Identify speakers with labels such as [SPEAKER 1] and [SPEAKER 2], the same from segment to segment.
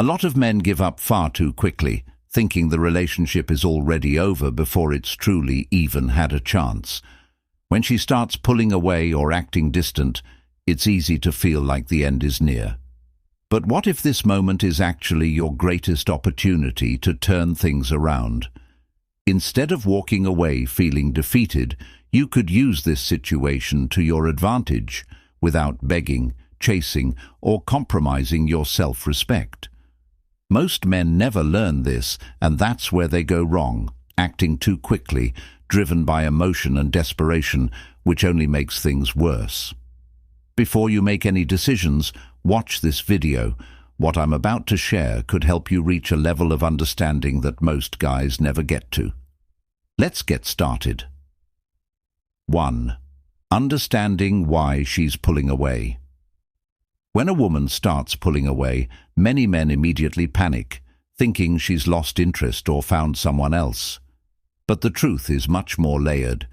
[SPEAKER 1] A lot of men give up far too quickly, thinking the relationship is already over before it's truly even had a chance. When she starts pulling away or acting distant, it's easy to feel like the end is near. But what if this moment is actually your greatest opportunity to turn things around? Instead of walking away feeling defeated, you could use this situation to your advantage without begging, chasing, or compromising your self-respect. Most men never learn this, and that's where they go wrong, acting too quickly, driven by emotion and desperation, which only makes things worse. Before you make any decisions, watch this video. What I'm about to share could help you reach a level of understanding that most guys never get to. Let's get started. 1. Understanding why she's pulling away. When a woman starts pulling away, many men immediately panic, thinking she's lost interest or found someone else. But the truth is much more layered.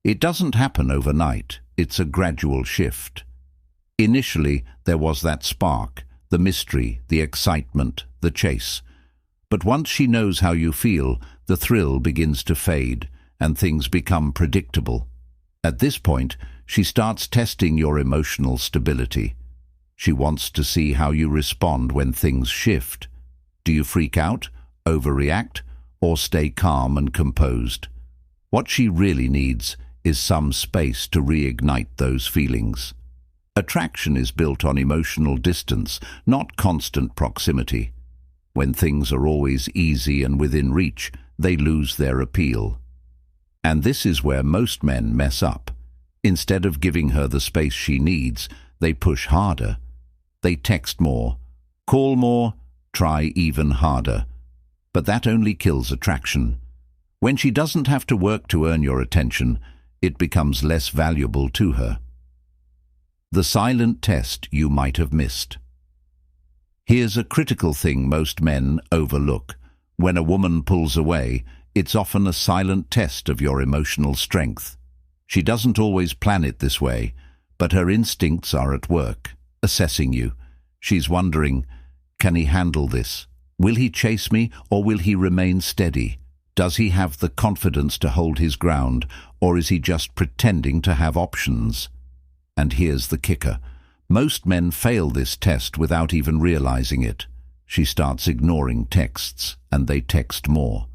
[SPEAKER 1] It doesn't happen overnight. It's a gradual shift. Initially, there was that spark, the mystery, the excitement, the chase. But once she knows how you feel, the thrill begins to fade, and things become predictable. At this point, she starts testing your emotional stability. She wants to see how you respond when things shift. Do you freak out, overreact, or stay calm and composed? What she really needs is some space to reignite those feelings. Attraction is built on emotional distance, not constant proximity. When things are always easy and within reach, they lose their appeal. And this is where most men mess up. Instead of giving her the space she needs, they push harder. They text more, call more, try even harder. But that only kills attraction. When she doesn't have to work to earn your attention, it becomes less valuable to her. The silent test you might have missed. Here's a critical thing most men overlook. When a woman pulls away, it's often a silent test of your emotional strength. She doesn't always plan it this way, but her instincts are at work, assessing you. She's wondering, can he handle this? Will he chase me, or will he remain steady? Does he have the confidence to hold his ground, or is he just pretending to have options? And here's the kicker. Most men fail this test without even realizing it. She starts ignoring texts, and they text more.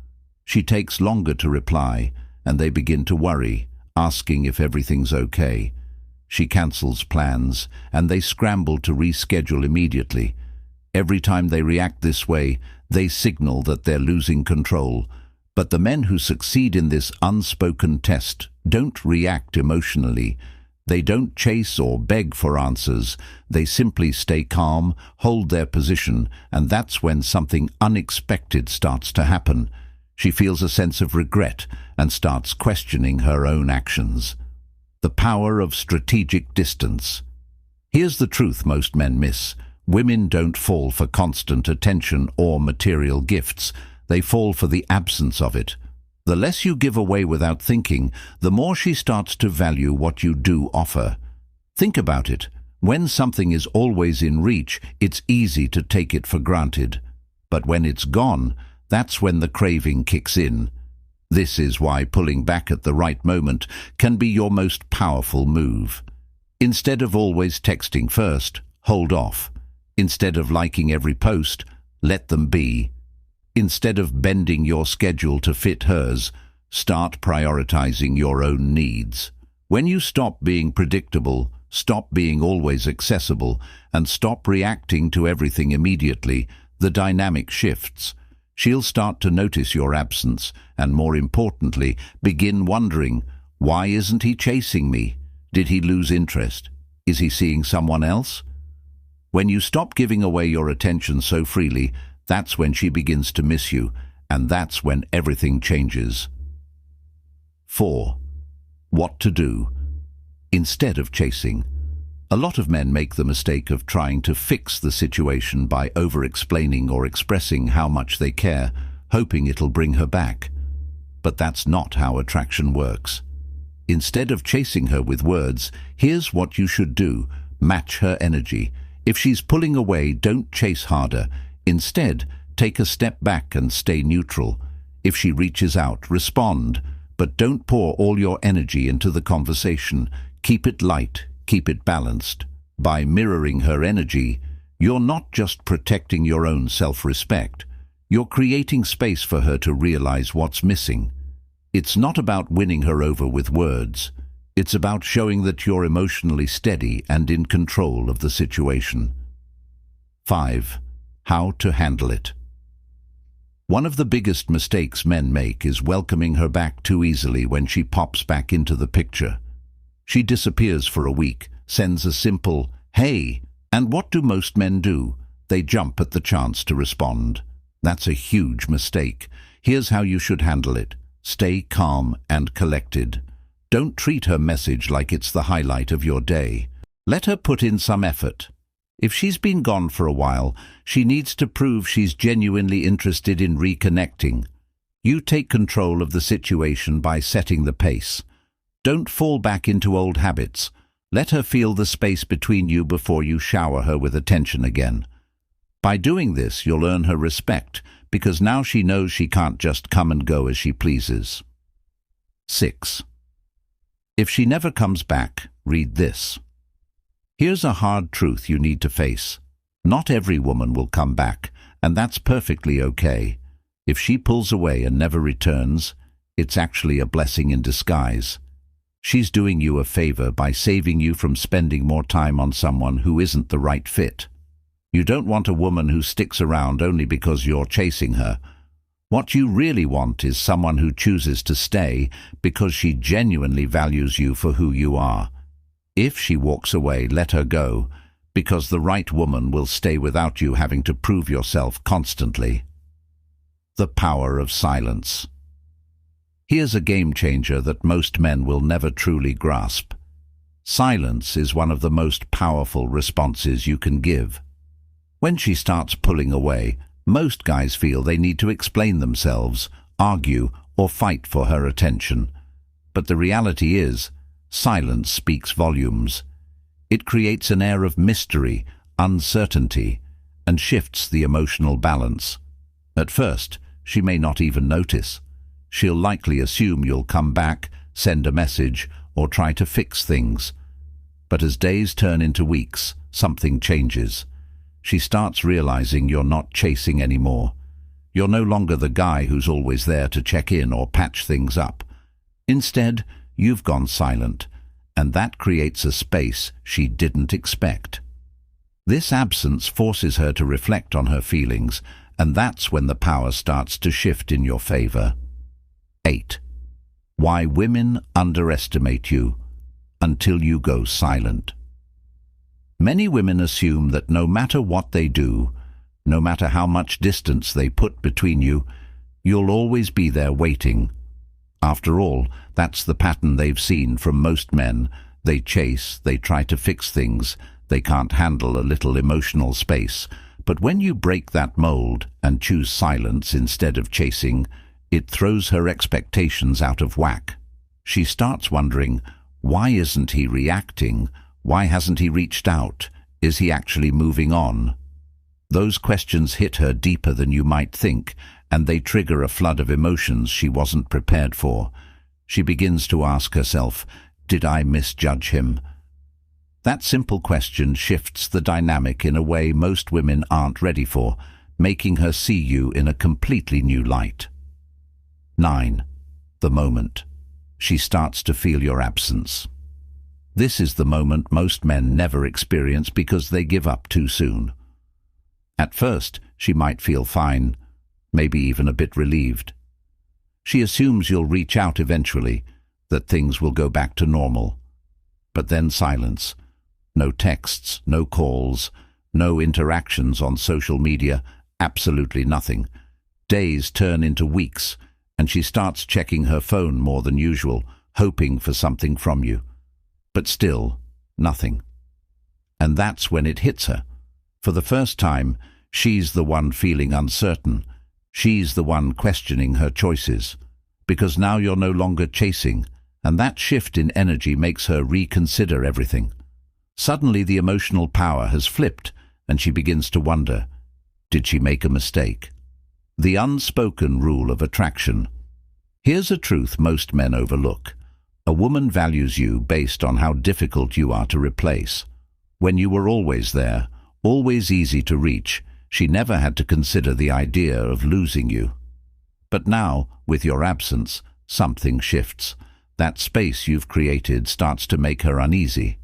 [SPEAKER 1] She takes longer to reply, and they begin to worry, asking if everything's okay. She cancels plans, and they scramble to reschedule immediately. Every time they react this way, they signal that they're losing control. But the men who succeed in this unspoken test don't react emotionally. They don't chase or beg for answers. They simply stay calm, hold their position, and that's when something unexpected starts to happen. She feels a sense of regret and starts questioning her own actions. The power of strategic distance. Here's the truth most men miss. Women don't fall for constant attention or material gifts. They fall for the absence of it. The less you give away without thinking, the more she starts to value what you do offer. Think about it. When something is always in reach, it's easy to take it for granted. But when it's gone, that's when the craving kicks in. This is why pulling back at the right moment can be your most powerful move. Instead of always texting first, hold off. Instead of liking every post, let them be. Instead of bending your schedule to fit hers, start prioritizing your own needs. When you stop being predictable, stop being always accessible, and stop reacting to everything immediately, the dynamic shifts. She'll start to notice your absence, and more importantly, begin wondering, why isn't he chasing me? Did he lose interest? Is he seeing someone else? When you stop giving away your attention so freely, that's when she begins to miss you, and that's when everything changes. 4. What to do. Instead of chasing. A lot of men make the mistake of trying to fix the situation by over-explaining or expressing how much they care, hoping it'll bring her back. But that's not how attraction works. Instead of chasing her with words, here's what you should do. Match her energy. If she's pulling away, don't chase harder. Instead, take a step back and stay neutral. If she reaches out, respond, but don't pour all your energy into the conversation. Keep it light, keep it balanced. By mirroring her energy, you're not just protecting your own self-respect, you're creating space for her to realize what's missing. It's not about winning her over with words. It's about showing that you're emotionally steady and in control of the situation. 5. How to handle it. One of the biggest mistakes men make is welcoming her back too easily when she pops back into the picture. She disappears for a week, sends a simple, "Hey," and what do most men do? They jump at the chance to respond. That's a huge mistake. Here's how you should handle it. Stay calm and collected. Don't treat her message like it's the highlight of your day. Let her put in some effort. If she's been gone for a while, she needs to prove she's genuinely interested in reconnecting. You take control of the situation by setting the pace. Don't fall back into old habits. Let her feel the space between you before you shower her with attention again. By doing this, you'll earn her respect, because now she knows she can't just come and go as she pleases. 6. If she never comes back, read this. Here's a hard truth you need to face. Not every woman will come back, and that's perfectly okay. If she pulls away and never returns, it's actually a blessing in disguise. She's doing you a favor by saving you from spending more time on someone who isn't the right fit. You don't want a woman who sticks around only because you're chasing her. What you really want is someone who chooses to stay because she genuinely values you for who you are. If she walks away, let her go, because the right woman will stay without you having to prove yourself constantly. The power of silence. Here's a game changer that most men will never truly grasp. Silence is one of the most powerful responses you can give. When she starts pulling away, most guys feel they need to explain themselves, argue, or fight for her attention. But the reality is, silence speaks volumes. It creates an air of mystery, uncertainty, and shifts the emotional balance. At first, she may not even notice. She'll likely assume you'll come back, send a message, or try to fix things. But as days turn into weeks, something changes. She starts realizing you're not chasing anymore. You're no longer the guy who's always there to check in or patch things up. Instead, you've gone silent, and that creates a space she didn't expect. This absence forces her to reflect on her feelings, and that's when the power starts to shift in your favor. 8. Why women underestimate you until you go silent. Many women assume that no matter what they do, no matter how much distance they put between you, you'll always be there waiting. After all, that's the pattern they've seen from most men. They chase, they try to fix things, they can't handle a little emotional space. But when you break that mold and choose silence instead of chasing, it throws her expectations out of whack. She starts wondering, why isn't he reacting? Why hasn't he reached out? Is he actually moving on? Those questions hit her deeper than you might think, and they trigger a flood of emotions she wasn't prepared for. She begins to ask herself, did I misjudge him? That simple question shifts the dynamic in a way most women aren't ready for, making her see you in a completely new light. 9. The moment. She starts to feel your absence. This is the moment most men never experience because they give up too soon. At first, she might feel fine, maybe even a bit relieved. She assumes you'll reach out eventually, that things will go back to normal. But then silence. No texts, no calls, no interactions on social media, absolutely nothing. Days turn into weeks, and she starts checking her phone more than usual, hoping for something from you. But still, nothing. And that's when it hits her. For the first time, she's the one feeling uncertain. She's the one questioning her choices. Because now you're no longer chasing, and that shift in energy makes her reconsider everything. Suddenly the emotional power has flipped, and she begins to wonder, Did she make a mistake? The unspoken rule of attraction. Here's a truth most men overlook. A woman values you based on how difficult you are to replace. When you were always there, always easy to reach, she never had to consider the idea of losing you. But now, with your absence, something shifts. That space you've created starts to make her uneasy.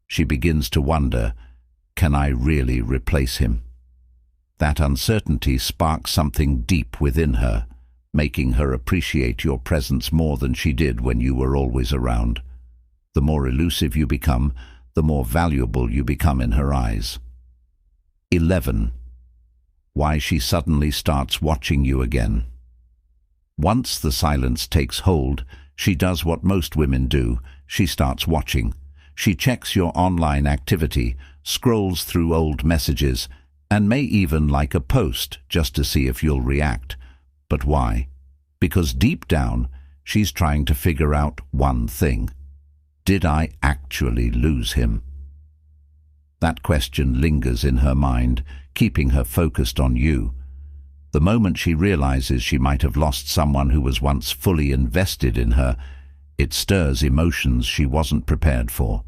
[SPEAKER 1] She begins to wonder, can I really replace him? That uncertainty sparks something deep within her, making her appreciate your presence more than she did when you were always around. The more elusive you become, the more valuable you become in her eyes. 11. Why she suddenly starts watching you again. Once the silence takes hold, she does what most women do. She starts watching. She checks your online activity, scrolls through old messages, and may even like a post just to see if you'll react. But why? Because deep down, she's trying to figure out one thing. Did I actually lose him? That question lingers in her mind, keeping her focused on you. The moment she realizes she might have lost someone who was once fully invested in her, it stirs emotions she wasn't prepared for.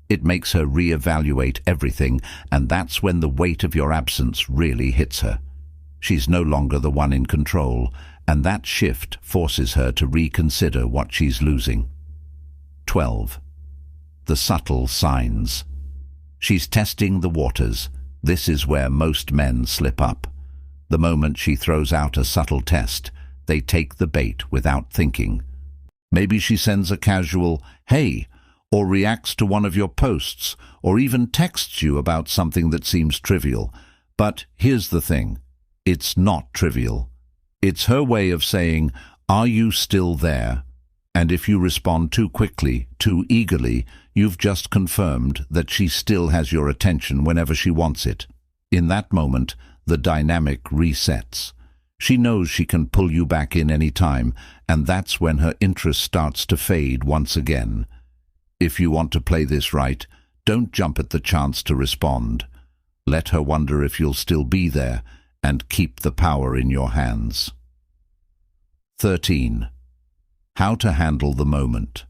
[SPEAKER 1] It makes her reevaluate everything, and that's when the weight of your absence really hits her. She's no longer the one in control, and that shift forces her to reconsider what she's losing. 12. The subtle signs. She's testing the waters. This is where most men slip up. The moment she throws out a subtle test, they take the bait without thinking. Maybe she sends a casual, "Hey," or reacts to one of your posts, or even texts you about something that seems trivial. But here's the thing. It's not trivial. It's her way of saying, "Are you still there?" And if you respond too quickly, too eagerly, you've just confirmed that she still has your attention whenever she wants it. In that moment, the dynamic resets. She knows she can pull you back in any time, and that's when her interest starts to fade once again. If you want to play this right, don't jump at the chance to respond. Let her wonder if you'll still be there, and keep the power in your hands. 13. How to handle the moment.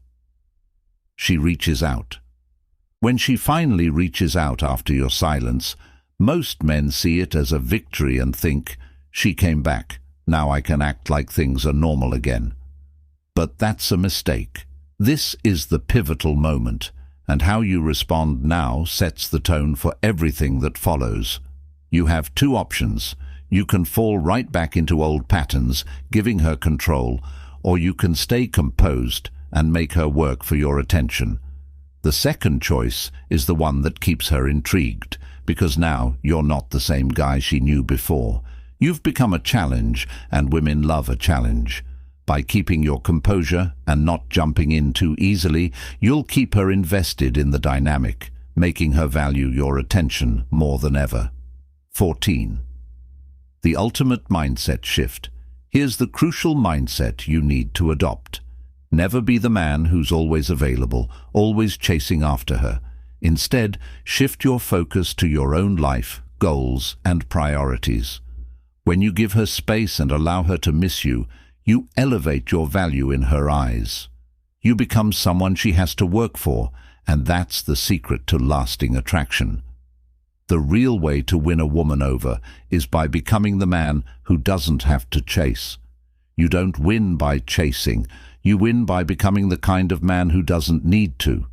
[SPEAKER 1] She reaches out. When she finally reaches out after your silence, most men see it as a victory and think, "She came back, now I can act like things are normal again." But that's a mistake. This is the pivotal moment, and how you respond now sets the tone for everything that follows. You have two options. You can fall right back into old patterns, giving her control, or you can stay composed and make her work for your attention. The second choice is the one that keeps her intrigued, because now you're not the same guy she knew before. You've become a challenge, and women love a challenge. By keeping your composure and not jumping in too easily, you'll keep her invested in the dynamic, making her value your attention more than ever. 14. The ultimate mindset shift. Here's the crucial mindset you need to adopt. Never be the man who's always available, always chasing after her. Instead, shift your focus to your own life, goals, and priorities. When you give her space and allow her to miss you, you elevate your value in her eyes. You become someone she has to work for, and that's the secret to lasting attraction. The real way to win a woman over is by becoming the man who doesn't have to chase. You don't win by chasing. You win by becoming the kind of man who doesn't need to.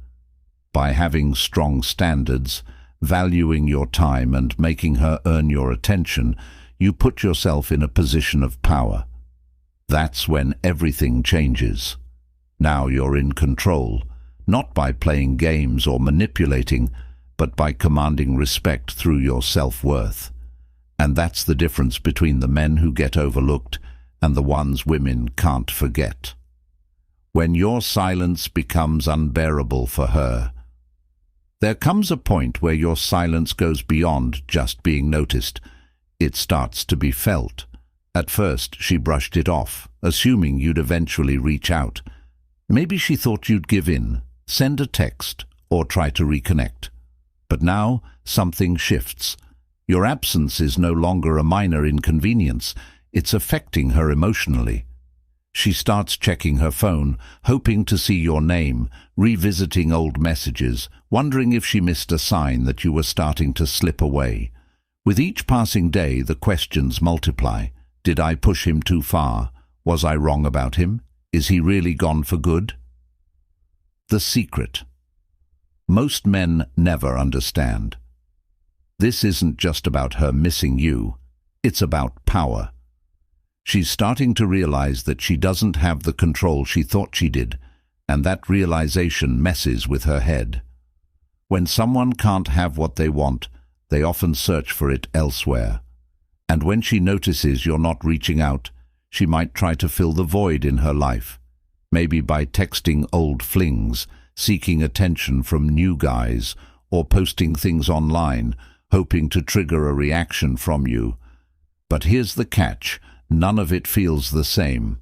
[SPEAKER 1] By having strong standards, valuing your time and making her earn your attention, you put yourself in a position of power. That's when everything changes. Now you're in control, not by playing games or manipulating, but by commanding respect through your self-worth. And that's the difference between the men who get overlooked and the ones women can't forget. When your silence becomes unbearable for her, there comes a point where your silence goes beyond just being noticed. It starts to be felt. At first, she brushed it off, assuming you'd eventually reach out. Maybe she thought you'd give in, send a text, or try to reconnect. But now, something shifts. Your absence is no longer a minor inconvenience. It's affecting her emotionally. She starts checking her phone, hoping to see your name, revisiting old messages, wondering if she missed a sign that you were starting to slip away. With each passing day, the questions multiply. Did I push him too far? Was I wrong about him? Is he really gone for good? The secret. Most men never understand. This isn't just about her missing you. It's about power. She's starting to realize that she doesn't have the control she thought she did, and that realization messes with her head. When someone can't have what they want, they often search for it elsewhere. And when she notices you're not reaching out, she might try to fill the void in her life, maybe by texting old flings, seeking attention from new guys, or posting things online, hoping to trigger a reaction from you. But here's the catch. None of it feels the same.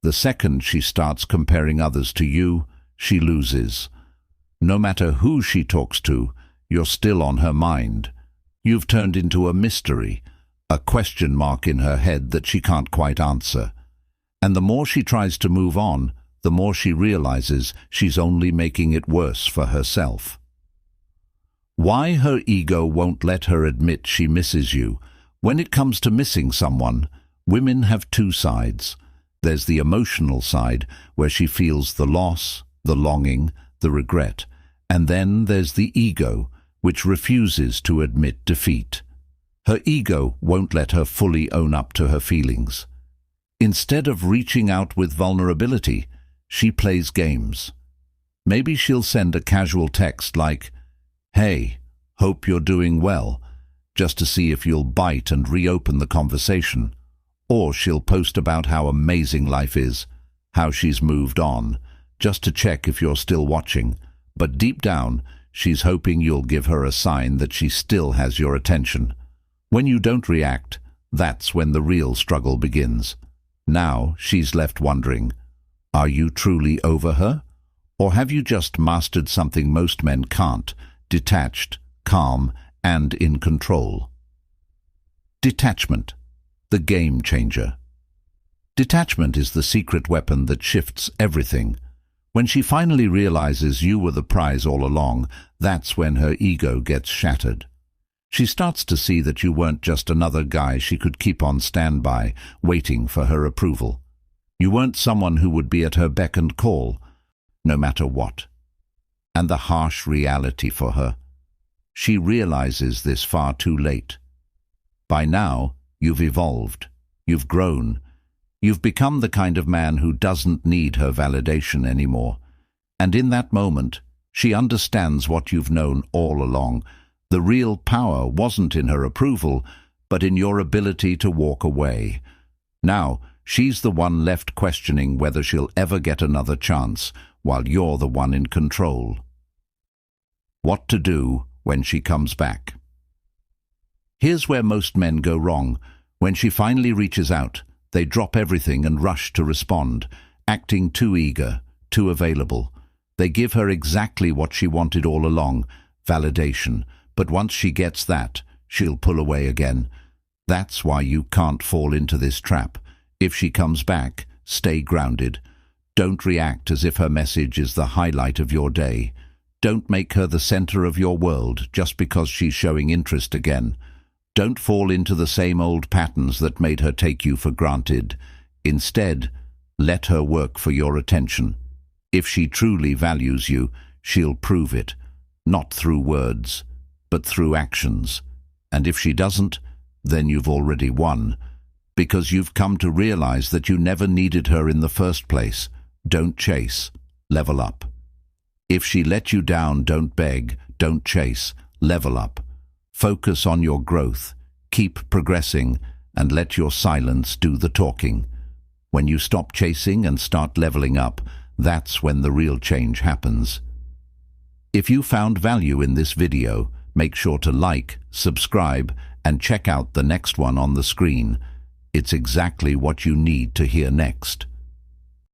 [SPEAKER 1] The second she starts comparing others to you, she loses. No matter who she talks to, you're still on her mind. You've turned into a mystery, a question mark in her head that she can't quite answer. And the more she tries to move on, the more she realizes she's only making it worse for herself. Why her ego won't let her admit she misses you. When it comes to missing someone, women have two sides. There's the emotional side, where she feels the loss, the longing, the regret. And then there's the ego, which refuses to admit defeat. Her ego won't let her fully own up to her feelings. Instead of reaching out with vulnerability, she plays games. Maybe she'll send a casual text like, "Hey, hope you're doing well," just to see if you'll bite and reopen the conversation. Or she'll post about how amazing life is, how she's moved on, just to check if you're still watching. But deep down, she's hoping you'll give her a sign that she still has your attention. When you don't react, that's when the real struggle begins. Now she's left wondering, are you truly over her? Or have you just mastered something most men can't, detached, calm, and in control? Detachment, the game changer. Detachment is the secret weapon that shifts everything. When she finally realizes you were the prize all along, that's when her ego gets shattered. She starts to see that you weren't just another guy she could keep on standby, waiting for her approval. You weren't someone who would be at her beck and call, no matter what. And the harsh reality for her, she realizes this far too late. By now, you've evolved, you've grown, you've become the kind of man who doesn't need her validation anymore. And in that moment, she understands what you've known all along. The real power wasn't in her approval, but in your ability to walk away. Now, she's the one left questioning whether she'll ever get another chance, while you're the one in control. What to do when she comes back? Here's where most men go wrong. When she finally reaches out, they drop everything and rush to respond, acting too eager, too available. They give her exactly what she wanted all along, validation. But once she gets that, she'll pull away again. That's why you can't fall into this trap. If she comes back, stay grounded. Don't react as if her message is the highlight of your day. Don't make her the center of your world just because she's showing interest again. Don't fall into the same old patterns that made her take you for granted. Instead, let her work for your attention. If she truly values you, she'll prove it, not through words, but through actions. And if she doesn't, then you've already won, because you've come to realize that you never needed her in the first place. Don't chase, level up. If she let you down, don't beg, don't chase, level up. Focus on your growth, keep progressing, and let your silence do the talking. When you stop chasing and start leveling up, that's when the real change happens. If you found value in this video, make sure to like, subscribe, and check out the next one on the screen. It's exactly what you need to hear next.